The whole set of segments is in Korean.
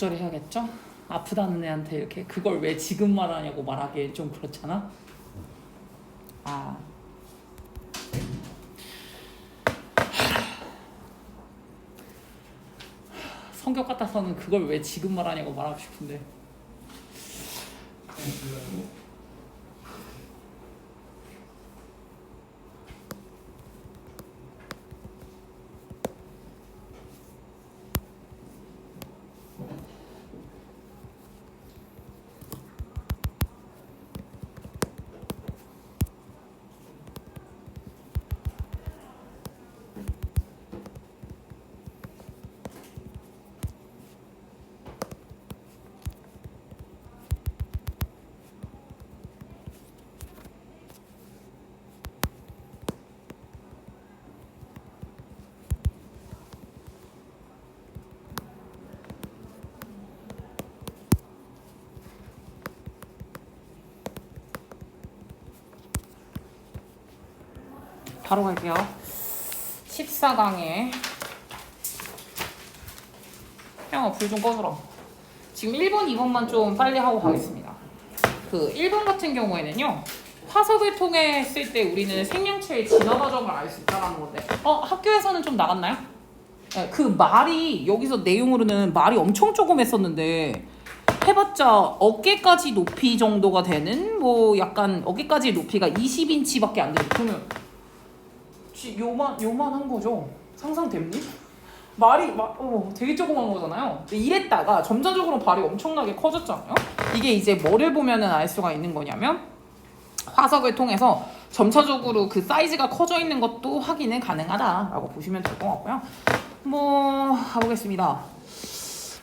적절히 해야겠죠? 아프다는 애한테 이렇게 그걸 왜 지금 말하냐고 말하기엔 좀 그렇잖아. 성격 같아서는 그걸 왜 지금 말하냐고 말하고 싶은데. 바로 갈게요. 14강에 형아 불 좀 꺼주라. 지금 1번, 2번만 좀 빨리 하고 가겠습니다. 그 1번 같은 경우에는요, 화석을 통해 쓸 때 우리는 생명체의 진화 과정을 알 수 있다는 건데, 학교에서는 좀 나갔나요? 네, 그 말이 여기서 내용으로는 말이 엄청 조금 했었는데 해봤자 어깨까지 높이 정도가 되는, 뭐 약간 어깨까지 높이가 20인치밖에 안 되는, 그러면 요만한 거죠. 상상됩니? 말이 되게 조그만 거잖아요. 근데 이랬다가 점차적으로 발이 엄청나게 커졌잖아요. 이게 이제 뭐를 보면은 알 수가 있는 거냐면, 화석을 통해서 점차적으로 그 사이즈가 커져 있는 것도 확인은 가능하다라고 보시면 될 것 같고요. 가보겠습니다.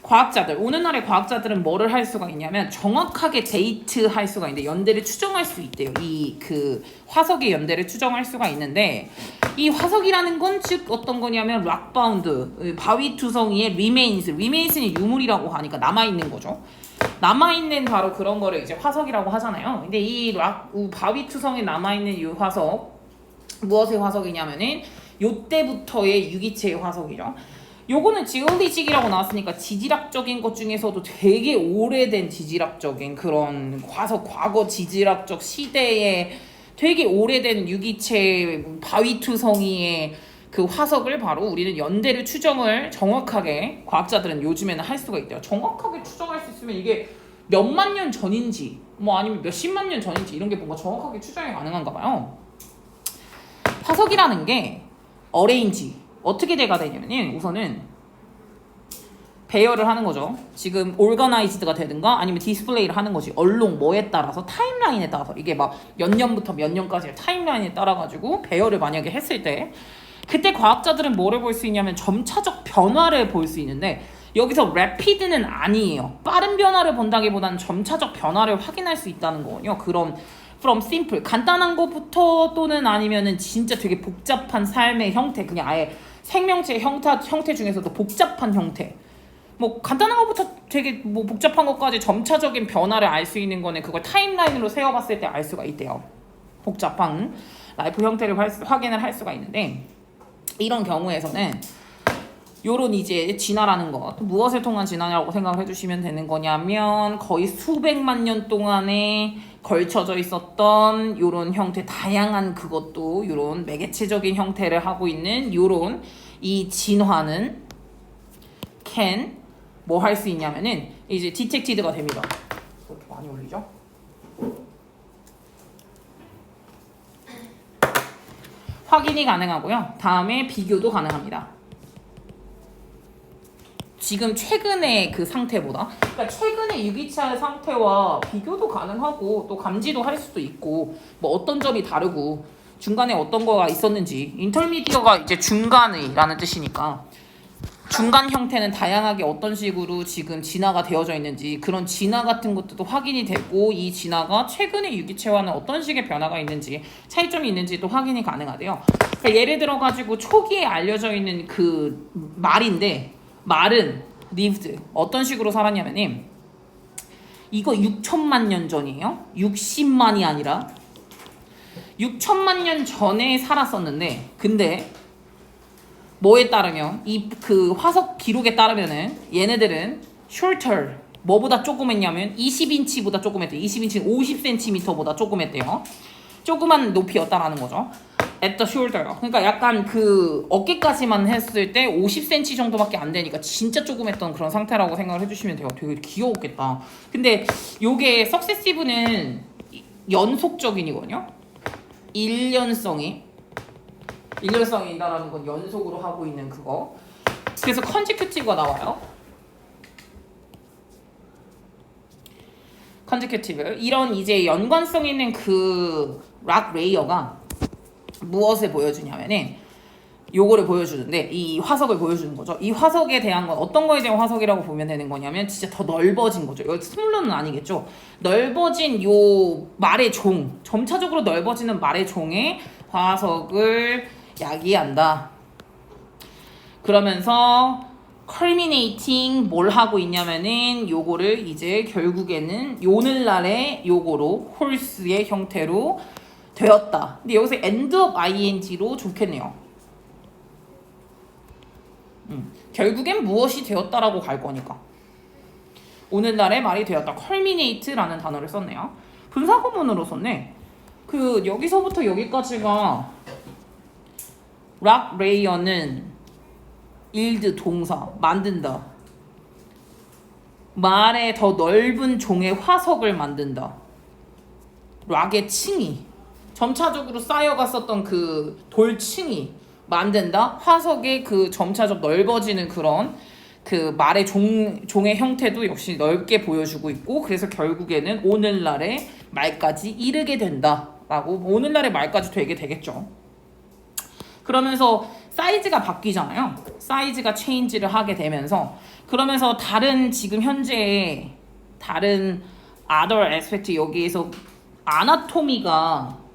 과학자들, 오늘날의 과학자들은 뭐를 할 수가 있냐면 정확하게 데이트할 수가 있는데, 연대를 추정할 수 있대요. 이 그 화석의 연대를 추정할 수가 있는데, 이 화석이라는 건 즉 어떤 거냐면 락바운드, 바위투성이의 리메인스는 유물이라고 하니까 남아있는 거죠. 남아있는 바로 그런 거를 이제 화석이라고 하잖아요. 근데 이 바위투성에 남아있는 이 화석, 무엇의 화석이냐면은 요때부터의 유기체의 화석이죠. 요거는 지올리직이라고 나왔으니까 지질학적인 것 중에서도 되게 오래된 지질학적인 그런 과거 지질학적 시대에 되게 오래된 유기체 바위투성이의 그 화석을 바로 우리는 연대를 추정을 정확하게 과학자들은 요즘에는 할 수가 있대요. 정확하게 추정할 수 있으면 이게 몇만 년 전인지 뭐 아니면 몇십만 년 전인지 이런 게 뭔가 정확하게 추정이 가능한가 봐요. 화석이라는 게 어레인지 어떻게 돼가 되냐면 우선은 배열을 하는 거죠. 지금 오르가나이즈드가 되든가 아니면 디스플레이를 하는 거지. 얼룩 뭐에 따라서 타임라인에 따라서 이게 막 몇 년부터 몇 년까지의 타임라인에 따라 가지고 배열을 만약에 했을 때 그때 과학자들은 뭐를 볼 수 있냐면 점차적 변화를 볼 수 있는데, 여기서 래피드는 아니에요. 빠른 변화를 본다기보다는 점차적 변화를 확인할 수 있다는 거군요. 그런 from simple 간단한 것부터 또는 아니면은 진짜 되게 복잡한 삶의 형태, 그냥 아예 생명체 형태 중에서도 복잡한 형태, 뭐 간단한 것부터 되게 뭐 복잡한 것까지 점차적인 변화를 알 수 있는 거는 그걸 타임라인으로 세어봤을 때 알 수가 있대요. 복잡한 라이프 형태를 확인을 할 수가 있는데, 이런 경우에서는 요런 이제 진화라는 것, 무엇을 통한 진화라고 생각을 해주시면 되는 거냐면 거의 수백만 년 동안에 걸쳐져 있었던 요런 형태, 다양한 그것도 요런 매개체적인 형태를 하고 있는 요런 이 진화는 can 뭐 할 수 있냐면은 이제 디텍티드가 됩니다. 그렇게 많이 올리죠? 확인이 가능하고요. 다음에 비교도 가능합니다. 지금 최근의 그 상태보다, 그러니까 최근의 유기체의 상태와 비교도 가능하고 또 감지도 할 수도 있고, 뭐 어떤 점이 다르고 중간에 어떤 거가 있었는지, 인터미디어가 이제 중간이라는 뜻이니까 중간 형태는 다양하게 어떤 식으로 지금 진화가 되어져 있는지, 그런 진화 같은 것도 확인이 되고, 이 진화가 최근의 유기체와는 어떤 식의 변화가 있는지, 차이점이 있는지도 확인이 가능하대요. 그러니까 예를 들어 가지고 초기에 알려져 있는 그 말인데, 말은 lived 어떤 식으로 살았냐면은 이거 6천만 년 전이에요. 60만이 아니라 6천만 년 전에 살았었는데, 근데 뭐에 따르면 이 그 화석 기록에 따르면은 얘네들은 shorter. 뭐보다 조그맸냐면 20인치보다 조그맸대요. 20인치는 50cm보다 조그맸대요. 조그만 높이였다라는 거죠. at the shoulder. 그러니까 약간 그 어깨까지만 했을 때 50cm 정도밖에 안 되니까 진짜 조그맸던 그런 상태라고 생각을 해주시면 돼요. 되게 귀여웠겠다. 근데 요게 successive는 연속적인이거든요. 일련성이 있다라는 건 연속으로 하고 있는 그거. 그래서 consecutive가 나와요. consecutive. 이런 이제 연관성 있는 그 락 레이어가 무엇을 보여주냐면은 요거를 보여주는데 이 화석을 보여주는 거죠. 이 화석에 대한 건 어떤 거에 대한 화석이라고 보면 되는 거냐면 진짜 더 넓어진 거죠. 이거 스물로는 아니겠죠. 넓어진 요 말의 종, 점차적으로 넓어지는 말의 종에 화석을 야기한다. 그러면서 culminating 뭘 하고 있냐면은 요거를 이제 결국에는 오늘날의 요거로 홀스의 형태로 되었다. 근데 여기서 end of ing로 좋겠네요. 결국엔 무엇이 되었다라고 갈 거니까. 오늘날의 말이 되었다. culminate라는 단어를 썼네요. 분사구문으로 썼네. 그 여기서부터 여기까지가 락 레이어는 일드 동사 만든다. 말의 더 넓은 종의 화석을 만든다. 락의 층이 점차적으로 쌓여갔었던 그 돌층이 만든다. 화석의 그 점차적 넓어지는 그런 그 말의 종의 형태도 역시 넓게 보여주고 있고, 그래서 결국에는 오늘날의 말까지 이르게 된다라고, 오늘날의 말까지 되게 되겠죠. 그러면서 사이즈가 바뀌잖아요. 사이즈가 체인지를 하게 되면서, 그러면서 다른 지금 현재 다른 other aspect, 여기에서 아나토미가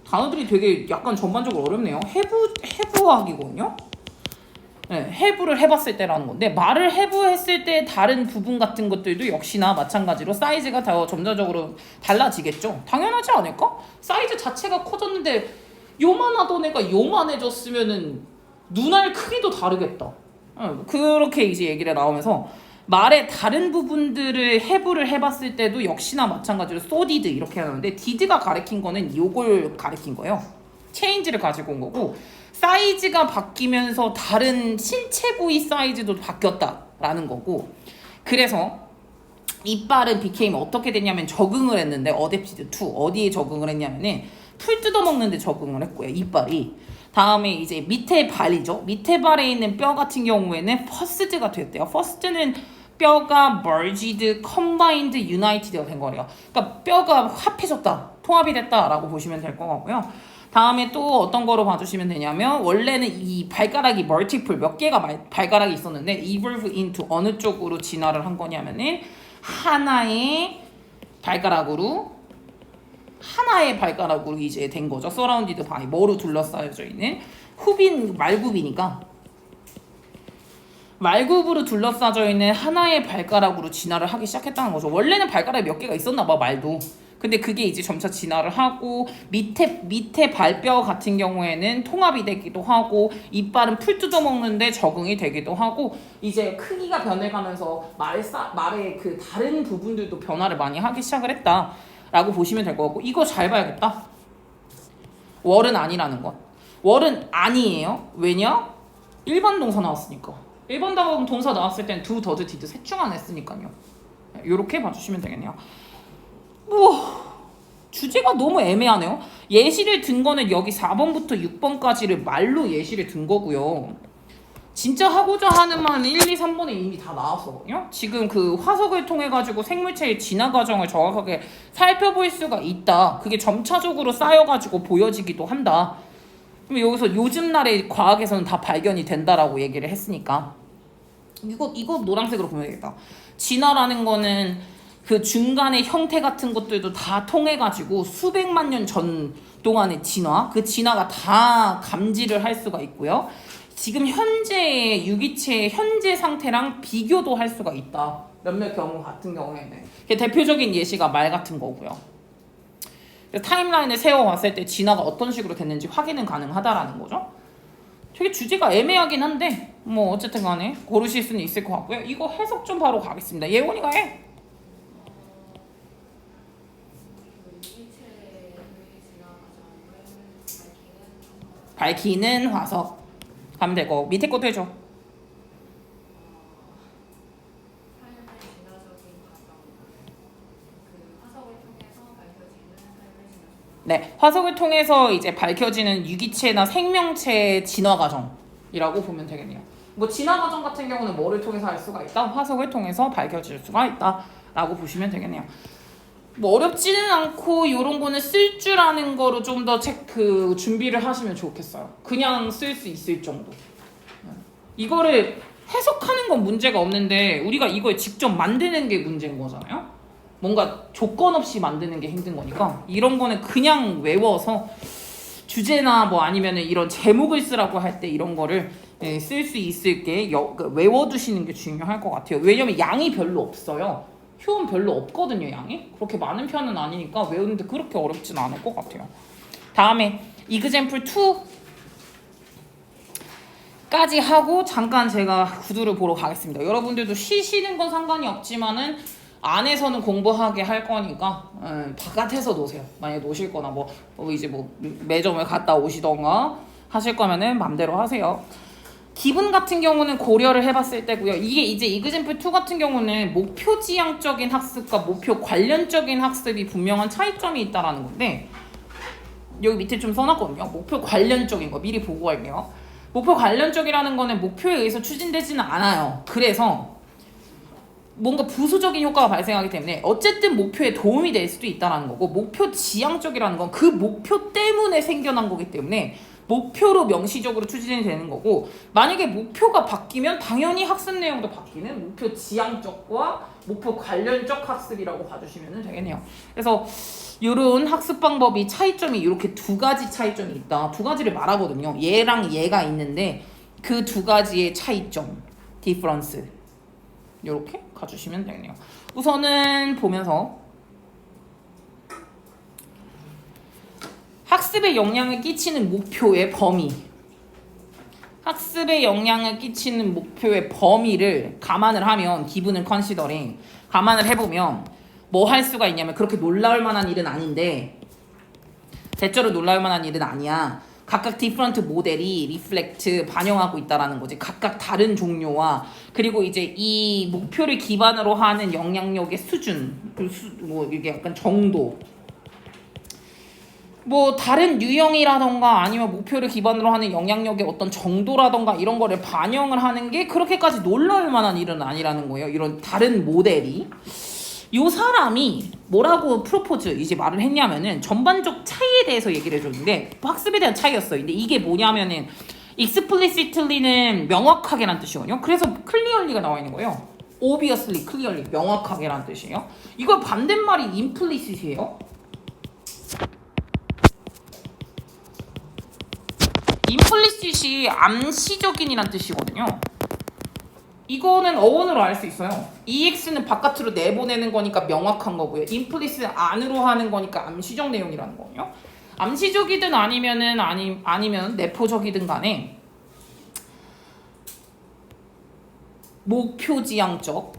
단어들이 되게 약간 전반적으로 어렵네요. 해부학이거든요. 네, 해부를 해봤을 때라는 건데, 말을 해부했을 때 다른 부분 같은 것들도 역시나 마찬가지로 사이즈가 더 점차적으로 달라지겠죠. 당연하지 않을까? 사이즈 자체가 커졌는데 요만하던 애가 요만해졌으면은 눈알 크기도 다르겠다. 그렇게 이제 얘기를 나오면서 말의 다른 부분들을 해부를 해봤을 때도 역시나 마찬가지로 so did 이렇게 하는데, did가 가리킨 거는 요걸 가리킨 거예요. 체인지를 가지고 온 거고, 사이즈가 바뀌면서 다른 신체 부위 사이즈도 바뀌었다라는 거고, 그래서 이빨은 became 어떻게 됐냐면 적응을 했는데, adapted to 어디에 적응을 했냐면은 풀 뜯어먹는 데 적응을 했고요. 이빨이. 다음에 이제 밑에 발이죠. 밑에 발에 있는 뼈 같은 경우에는 first가 됐대요. first는 뼈가 merged, combined, united가 된 거예요. 그러니까 뼈가 합해졌다, 통합이 됐다라고 보시면 될 것 같고요. 다음에 또 어떤 거로 봐주시면 되냐면, 원래는 이 발가락이 multiple 몇 개가 발가락이 있었는데 evolve into 어느 쪽으로 진화를 한 거냐면은 하나의 발가락으로 이제 된 거죠. surrounded by, 뭐로 둘러싸여져 있는 말굽이니까 말굽으로 둘러싸져 있는 하나의 발가락으로 진화를 하기 시작했다는 거죠. 원래는 발가락이 몇 개가 있었나 봐, 말도. 근데 그게 이제 점차 진화를 하고, 밑에 발뼈 같은 경우에는 통합이 되기도 하고, 이빨은 풀 뜯어먹는데 적응이 되기도 하고, 이제 크기가 변해가면서 말의 그 다른 부분들도 변화를 많이 하기 시작을 했다라고 보시면 될 것 같고, 이거 잘 봐야겠다. 월은 아니라는 것. 월은 아니에요. 왜냐? 일반 동사 나왔으니까. 일반 동사 나왔을 땐 do, does, did 셋 중 하나 했으니까요. 이렇게 봐주시면 되겠네요. 우와, 주제가 너무 애매하네요. 예시를 든 거는 여기 4번부터 6번까지를 말로 예시를 든 거고요. 진짜 하고자 하는 말은 1, 2, 3번에 이미 다 나왔거든요. 지금 그 화석을 통해 가지고 생물체의 진화 과정을 정확하게 살펴볼 수가 있다. 그게 점차적으로 쌓여가지고 보여지기도 한다. 그럼 여기서 요즘 날의 과학에서는 다 발견이 된다라고 얘기를 했으니까 이거 노란색으로 보면 되겠다. 진화라는 거는 그 중간의 형태 같은 것들도 다 통해가지고 수백만 년 전 동안의 진화, 그 진화가 다 감지를 할 수가 있고요. 지금 현재의 유기체의 현재 상태랑 비교도 할 수가 있다. 몇몇 경우 같은 경우에는. 대표적인 예시가 말 같은 거고요. 타임라인을 세워봤을 때 진화가 어떤 식으로 됐는지 확인은 가능하다라는 거죠. 되게 주제가 애매하긴 한데 뭐 어쨌든 간에 고르실 수는 있을 것 같고요. 이거 해석 좀 바로 가겠습니다. 예원이가 해. 밝히는 화석 가면 되고 밑에 것도 해줘. 네, 화석을 통해서 이제 밝혀지는 유기체나 생명체의 진화 과정이라고 보면 되겠네요. 뭐 진화 과정 같은 경우는 뭐를 통해서 알 수가 있다? 화석을 통해서 밝혀질 수가 있다라고 보시면 되겠네요. 뭐 어렵지는 않고 이런 거는 쓸 줄 아는 거로 좀 더 체크 준비를 하시면 좋겠어요. 그냥 쓸 수 있을 정도. 이거를 해석하는 건 문제가 없는데 우리가 이걸 직접 만드는 게 문제인 거잖아요. 뭔가 조건 없이 만드는 게 힘든 거니까 이런 거는 그냥 외워서 주제나 뭐 아니면은 이런 제목을 쓰라고 할 때 이런 거를 쓸 수 있을게 외워두시는 게 중요할 것 같아요. 왜냐면 양이 별로 없어요. 효은 별로 없거든요. 양이 그렇게 많은 편은 아니니까 외우는데 그렇게 어렵진 않을 것 같아요. 다음에 example 2까지 하고 잠깐 제가 구두를 보러 가겠습니다. 여러분들도 쉬시는 건 상관이 없지만은 안에서는 공부하게 할 거니까 바깥에서 노세요. 만약에 노실 거나 뭐 이제 뭐 매점을 갔다 오시던가 하실 거면은 맘대로 하세요. 기분 같은 경우는 고려를 해봤을 때고요. 이게 이제 example 2 같은 경우는 목표 지향적인 학습과 목표 관련적인 학습이 분명한 차이점이 있다라는 건데 여기 밑에 좀 써놨거든요. 목표 관련적인 거 미리 보고 갈게요. 목표 관련적이라는 거는 목표에 의해서 추진되지는 않아요. 그래서 뭔가 부수적인 효과가 발생하기 때문에 어쨌든 목표에 도움이 될 수도 있다는 거고 목표 지향적이라는 건 그 목표 때문에 생겨난 거기 때문에 목표로 명시적으로 추진이 되는 거고 만약에 목표가 바뀌면 당연히 학습 내용도 바뀌는 목표 지향적과 목표 관련적 학습이라고 봐주시면 되겠네요. 그래서 이런 학습 방법이 차이점이 이렇게 두 가지 차이점이 있다. 두 가지를 말하거든요. 얘랑 얘가 있는데 그 두 가지의 차이점, 디퍼런스 이렇게 가주시면 되겠네요. 우선은 보면서 학습에 영향을 끼치는 목표의 범위 학습에 영향을 끼치는 목표의 범위를 감안을 하면 기분을 컨시더링 감안을 해보면 뭐 할 수가 있냐면 그렇게 놀라울 만한 일은 아닌데 대체로 놀라울 만한 일은 아니야. 각각 디퍼런트 모델이 리플렉트 반영하고 있다라는 거지. 각각 다른 종류와 그리고 이제 이 목표를 기반으로 하는 영향력의 수준 뭐 이게 약간 정도 뭐 다른 유형이라던가 아니면 목표를 기반으로 하는 영향력의 어떤 정도라던가 이런 거를 반영을 하는 게 그렇게까지 놀라울 만한 일은 아니라는 거예요. 이런 다른 모델이 요 사람이 뭐라고 프로포즈 이제 말을 했냐면은 전반적 차이에 대해서 얘기를 해줬는데 학습에 대한 차이였어요. 근데 이게 뭐냐면은 explicitly는 명확하게란 뜻이거든요. 그래서 clearly가 나와 있는 거예요. obviously, clearly 명확하게란 뜻이에요. 이걸 반대말이 implicit이에요. implicit이 암시적인이란 뜻이거든요. 이거는 어원으로 알 수 있어요. EX는 바깥으로 내보내는 거니까 명확한 거고요. implicit 안으로 하는 거니까 암시적 내용이라는 거예요. 암시적이든 아니면 내포적이든 간에 목표 지향적과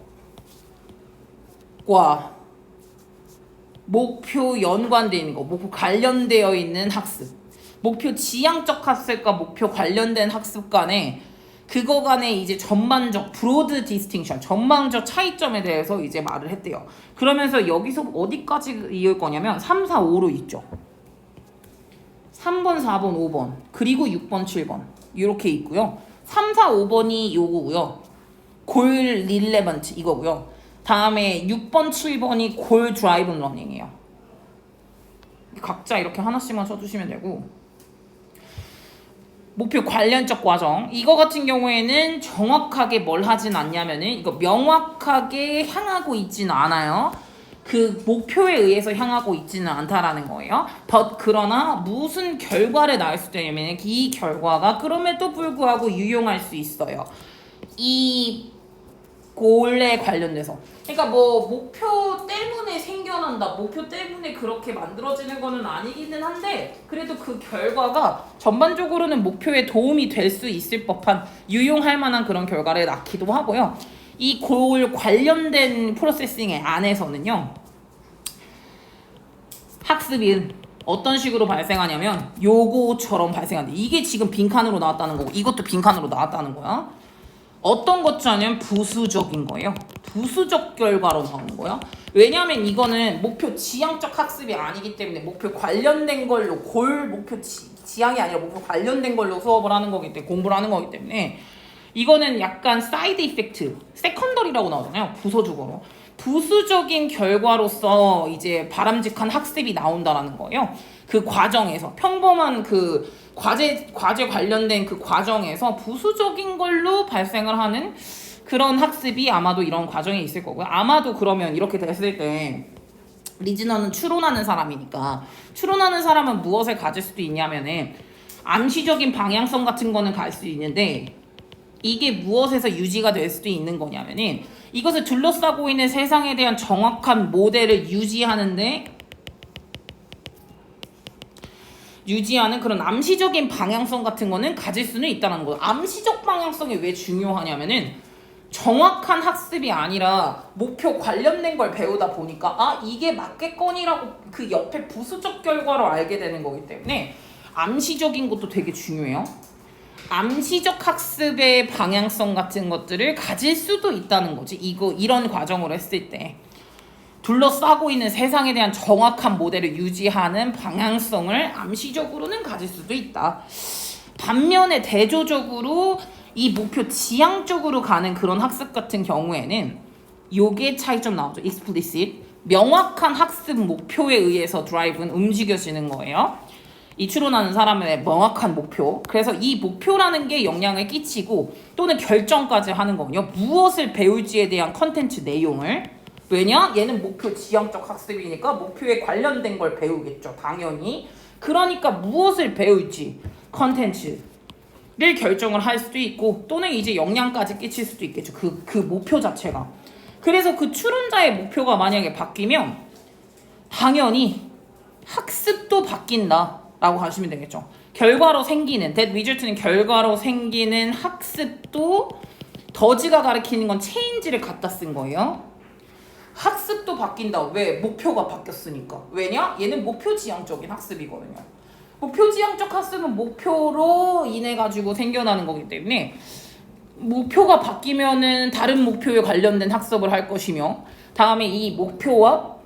목표 연관되어 있는 거, 목표 관련되어 있는 학습, 목표 지향적 학습과 목표 관련된 학습 간에 그거 간에 이제 전반적 브로드 디스팅션 전망적 차이점에 대해서 이제 말을 했대요. 그러면서 여기서 어디까지 이을 거냐면 3, 4, 5로 있죠. 3번, 4번, 5번 그리고 6번, 7번 이렇게 있고요. 3, 4, 5번이 요거고요. 골 릴레번트 이거고요. 다음에 6번, 7번이 골 드라이브 러닝이에요. 각자 이렇게 하나씩만 써주시면 되고 목표 관련적 과정 이거 같은 경우에는 정확하게 뭘 하진 않냐면은 이거 명확하게 향하고 있지는 않아요. 그 목표에 의해서 향하고 있지는 않다라는 거예요. 그러나 무슨 결과를 낳을 수 있냐면 이 결과가 그럼에도 불구하고 유용할 수 있어요. 이 골에 관련돼서. 그러니까 뭐 목표 때문에 생겨난다, 목표 때문에 그렇게 만들어지는 거는 아니기는 한데 그래도 그 결과가 전반적으로는 목표에 도움이 될 수 있을 법한 유용할 만한 그런 결과를 낳기도 하고요. 이 골 관련된 프로세싱의 안에서는요. 학습이 어떤 식으로 발생하냐면 요거처럼 발생하는데 이게 지금 빈칸으로 나왔다는 거고 이것도 빈칸으로 나왔다는 거야. 어떤 것처럼 부수적인 거예요. 부수적 결과로 나오는 거야. 왜냐하면 이거는 목표 지향적 학습이 아니기 때문에 목표 관련된 걸로 골 목표 지향이 아니라 목표 관련된 걸로 수업을 하는 거기 때문에 공부를 하는 거기 때문에 이거는 약간 사이드 이펙트, 세컨더리라고 나오잖아요. 부서적으로. 부수적인 결과로서 이제 바람직한 학습이 나온다라는 거예요. 그 과정에서 평범한 그 과제 관련된 그 과정에서 부수적인 걸로 발생을 하는 그런 학습이 아마도 이런 과정에 있을 거고요. 아마도 그러면 이렇게 됐을 때 리즈너는 추론하는 사람이니까 추론하는 사람은 무엇을 가질 수도 있냐면은 암시적인 방향성 같은 거는 갈 수 있는데 이게 무엇에서 유지가 될 수도 있는 거냐면은 이것을 둘러싸고 있는 세상에 대한 정확한 모델을 유지하는 그런 암시적인 방향성 같은 거는 가질 수는 있다는 거예요. 암시적 방향성이 왜 중요하냐면은 정확한 학습이 아니라 목표 관련된 걸 배우다 보니까 아 이게 맞겠거니라고 그 옆에 부수적 결과로 알게 되는 거기 때문에 암시적인 것도 되게 중요해요. 암시적 학습의 방향성 같은 것들을 가질 수도 있다는 거지. 이런 과정으로 했을 때 둘러싸고 있는 세상에 대한 정확한 모델을 유지하는 방향성을 암시적으로는 가질 수도 있다. 반면에 대조적으로 이 목표 지향적으로 가는 그런 학습 같은 경우에는 요게 차이점 나오죠. explicit. 명확한 학습 목표에 의해서 드라이브는 움직여지는 거예요. 이 추론하는 사람의 명확한 목표. 그래서 이 목표라는 게 영향을 끼치고 또는 결정까지 하는 거군요. 무엇을 배울지에 대한 컨텐츠 내용을. 왜냐? 얘는 목표 지향적 학습이니까 목표에 관련된 걸 배우겠죠. 당연히. 그러니까 무엇을 배울지 컨텐츠를 결정을 할 수도 있고 또는 이제 영향까지 끼칠 수도 있겠죠. 그 목표 자체가. 그래서 그 추론자의 목표가 만약에 바뀌면 당연히 학습도 바뀐다 라고 하시면 되겠죠. 결과로 생기는 that result는 결과로 생기는 학습도 더지가 가리키는 건 change를 갖다 쓴 거예요. 학습도 바뀐다. 왜? 목표가 바뀌었으니까. 왜냐? 얘는 목표 지향적인 학습이거든요. 목표 지향적 학습은 목표로 인해 가지고 생겨나는 거기 때문에 목표가 바뀌면은 다른 목표에 관련된 학습을 할 것이며 다음에 이 목표와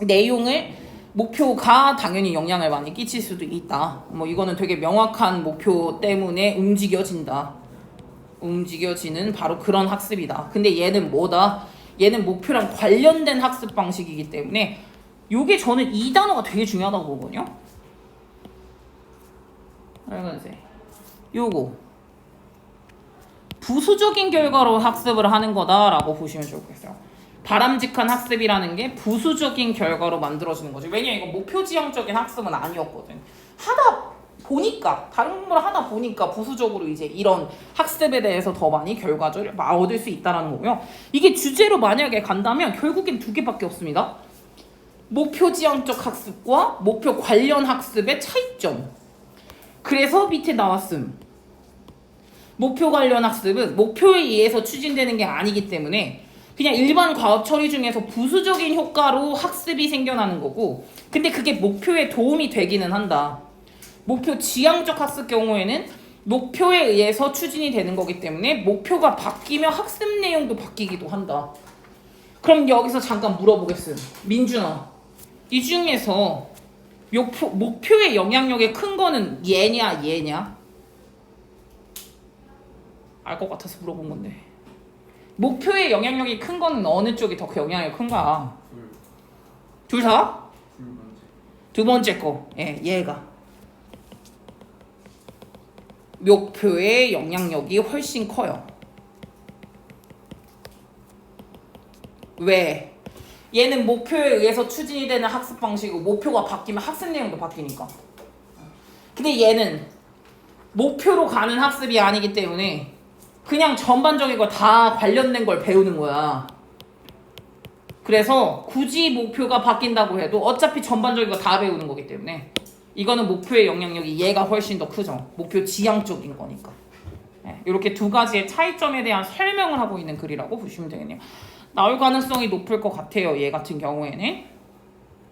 내용을 목표가 당연히 영향을 많이 끼칠 수도 있다. 뭐 이거는 되게 명확한 목표 때문에 움직여지는 바로 그런 학습이다. 근데 얘는 뭐다? 얘는 목표랑 관련된 학습 방식이기 때문에 요게 저는 이 단어가 되게 중요하다고 보거든요. 빨간색. 요거 부수적인 결과로 학습을 하는 거다라고 보시면 좋겠어요. 바람직한 학습이라는 게 부수적인 결과로 만들어지는 거지. 왜냐면 이거 목표 지향적인 학습은 아니었거든. 다른 공부를 하다 보니까 부수적으로 이제 이런 학습에 대해서 더 많이 결과를 얻을 수 있다는 거고요. 이게 주제로 만약에 간다면 결국엔 두 개밖에 없습니다. 목표 지향적 학습과 목표 관련 학습의 차이점. 그래서 밑에 나왔음. 목표 관련 학습은 목표에 의해서 추진되는 게 아니기 때문에 그냥 일반 과업 처리 중에서 부수적인 효과로 학습이 생겨나는 거고 근데 그게 목표에 도움이 되기는 한다. 목표 지향적 학습 경우에는 목표에 의해서 추진이 되는 거기 때문에 목표가 바뀌면 학습 내용도 바뀌기도 한다. 그럼 여기서 잠깐 물어보겠음. 민준아, 이 중에서 목표의 영향력이 큰 거는 얘냐? 알 것 같아서 물어본 건데. 목표의 영향력이 큰 거는 어느 쪽이 더 영향력이 큰가? 둘 다? 두 번째 거. 예, 얘가. 목표의 영향력이 훨씬 커요. 왜? 얘는 목표에 의해서 추진이 되는 학습 방식이고 목표가 바뀌면 학습 내용도 바뀌니까. 근데 얘는 목표로 가는 학습이 아니기 때문에 그냥 전반적인 거 다 관련된 걸 배우는 거야. 그래서 굳이 목표가 바뀐다고 해도 어차피 전반적인 거 다 배우는 거기 때문에 이거는 목표의 영향력이 얘가 훨씬 더 크죠. 목표 지향적인 거니까. 네, 이렇게 두 가지의 차이점에 대한 설명을 하고 있는 글이라고 보시면 되겠네요. 나올 가능성이 높을 것 같아요. 얘 같은 경우에는.